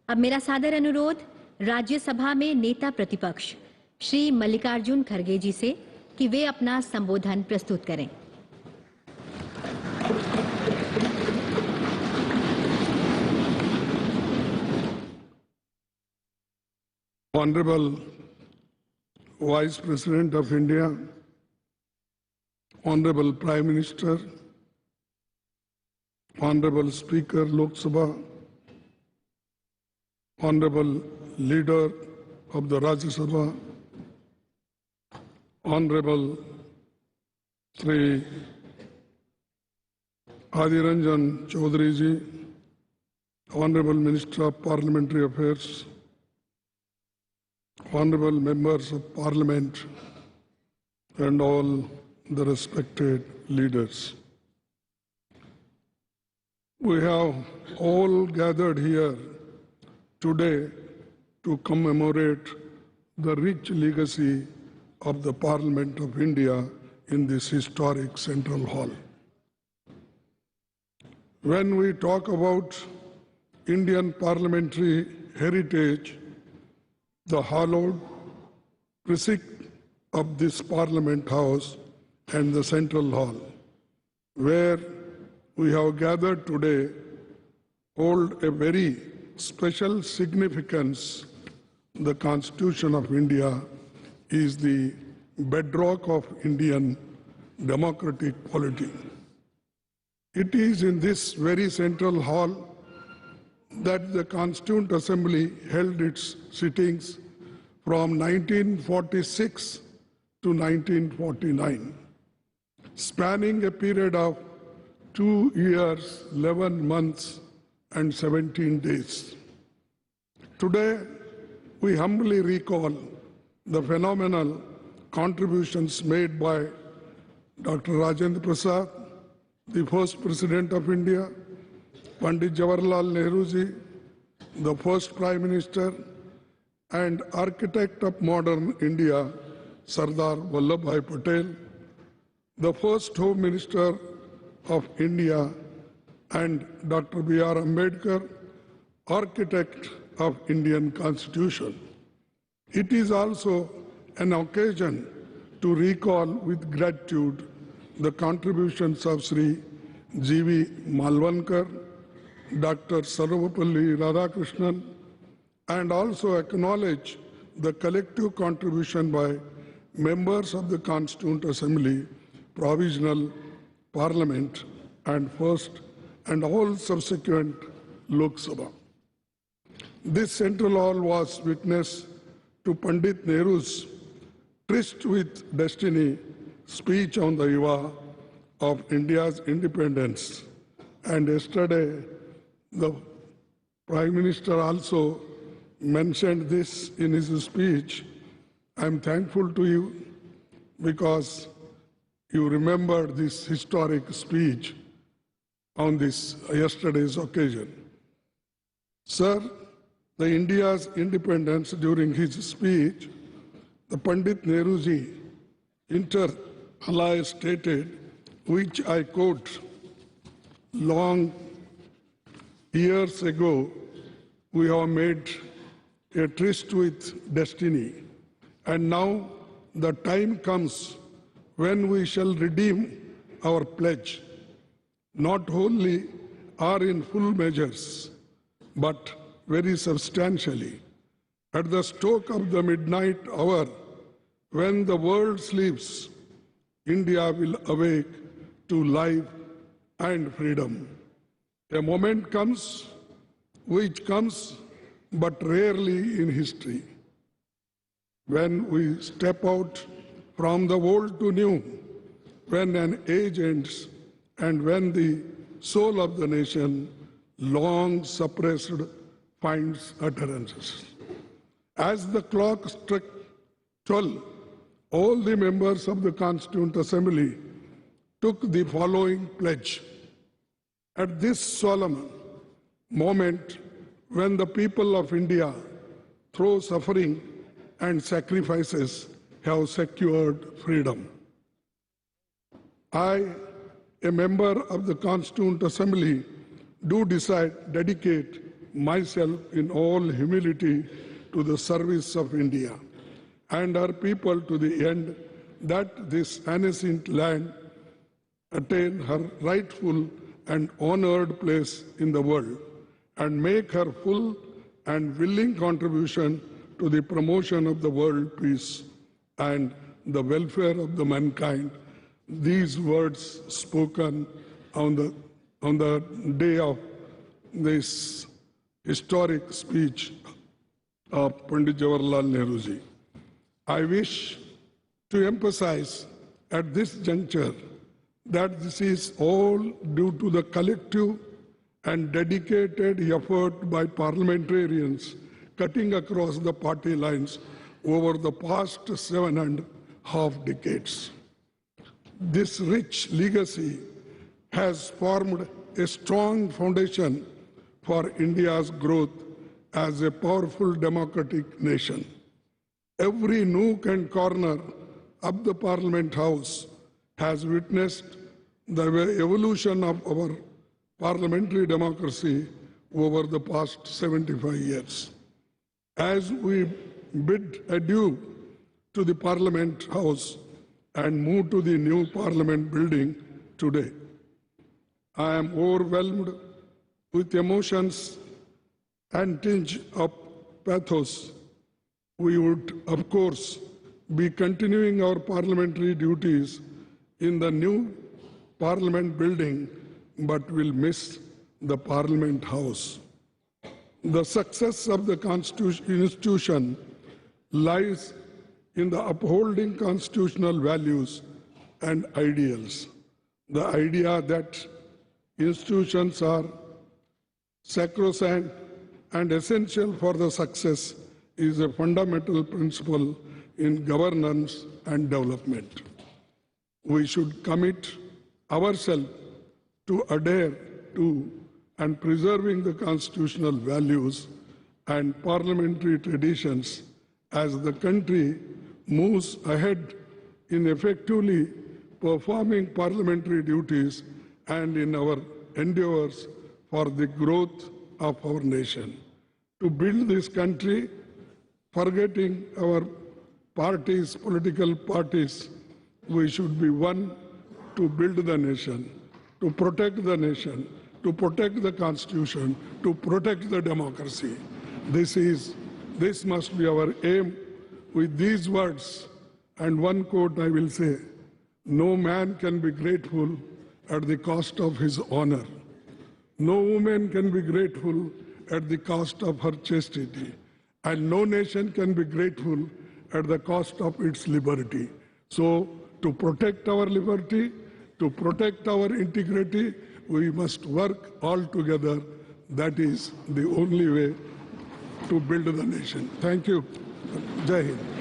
अब मेरा सादर अनुरोध राज्यसभा में नेता प्रतिपक्ष श्री मल्लिकार्जुन खड़गे जी से कि वे अपना संबोधन प्रस्तुत करें। Honorable Vice President of India, Honorable Prime Minister, Honorable Speaker Lok Sabha, Honorable Leader of the Rajya Sabha, Honorable Sri Adiranjan Chaudhary ji, Honorable Minister of Parliamentary Affairs, Honorable Members of Parliament and all the respected leaders. We have all gathered here today to commemorate the rich legacy of the Parliament of India in this historic Central Hall. When we talk about Indian parliamentary heritage, the hallowed precinct of this Parliament House and the Central Hall, where we have gathered today, hold a very special significance. The Constitution of India is the bedrock of Indian democratic polity. It is in this very Central Hall that the Constituent Assembly held its sittings from 1946 to 1949, spanning a period of 2 years, 11 months, and 17 days. Today, we humbly recall the phenomenal contributions made by Dr. Rajendra Prasad, the first President of India, Pandit Jawaharlal Nehru ji, the first Prime Minister, and architect of modern India, Sardar Vallabhbhai Patel, the first Home Minister of India, and Dr. B.R. Ambedkar, architect of Indian Constitution. It is also an occasion to recall with gratitude the contributions of Sri G.V. Malvankar, Dr. Sarvapalli Radhakrishnan, and also acknowledge the collective contribution by members of the Constituent Assembly, Provisional Parliament, and First and all subsequent Lok Sabha. This Central Hall was witness to Pandit Nehru's tryst with destiny speech on the eve of India's independence, and yesterday the Prime Minister also mentioned this in his speech. I am thankful to you because you remembered this historic speech on this yesterday's occasion. Sir, the India's independence during his speech, the Pandit Nehruji inter alia stated, which I quote, long years ago, we have made a tryst with destiny, and now the time comes when we shall redeem our pledge, not wholly or in full measures, but very substantially. At the stroke of the midnight hour, when the world sleeps, India will awake to life and freedom. A moment comes, which comes but rarely in history, when we step out from the old to new, when an age ends, and when the soul of the nation, long suppressed, finds utterances. As the clock struck 12, all the members of the Constituent Assembly took the following pledge. At this solemn moment, when the people of India, through suffering and sacrifices, have secured freedom, I, a member of the Constituent Assembly, do dedicate myself in all humility to the service of India and her people to the end that this ancient land attain her rightful and honored place in the world and make her full and willing contribution to the promotion of the world peace and the welfare of the mankind. These words spoken on the day of this historic speech of Pandit Jawaharlal Nehru ji. I wish to emphasize at this juncture that this is all due to the collective and dedicated effort by parliamentarians cutting across the party lines over the past 7.5 decades. This rich legacy has formed a strong foundation for India's growth as a powerful democratic nation. Every nook and corner of the Parliament House has witnessed the evolution of our parliamentary democracy over the past 75 years. As we bid adieu to the Parliament House and move to the new Parliament building today, I am overwhelmed with emotions and tinge of pathos. We would, of course, be continuing our parliamentary duties in the new Parliament building, but will miss the Parliament House. The success of the institution lies in the upholding constitutional values and ideals. The idea that institutions are sacrosanct and essential for the success is a fundamental principle in governance and development. We should commit ourselves to adhere to and preserving the constitutional values and parliamentary traditions as the country moves ahead in effectively performing parliamentary duties and in our endeavors for the growth of our nation. To build this country, forgetting our parties, political parties, we should be one to build the nation, to protect the nation, to protect the Constitution, to protect the democracy. This must be our aim. With these words and one quote I will say, no man can be grateful at the cost of his honor. No woman can be grateful at the cost of her chastity. And no nation can be grateful at the cost of its liberty. So, to protect our liberty, to protect our integrity, we must work all together. That is the only way to build the nation. Thank you. Jai Hind.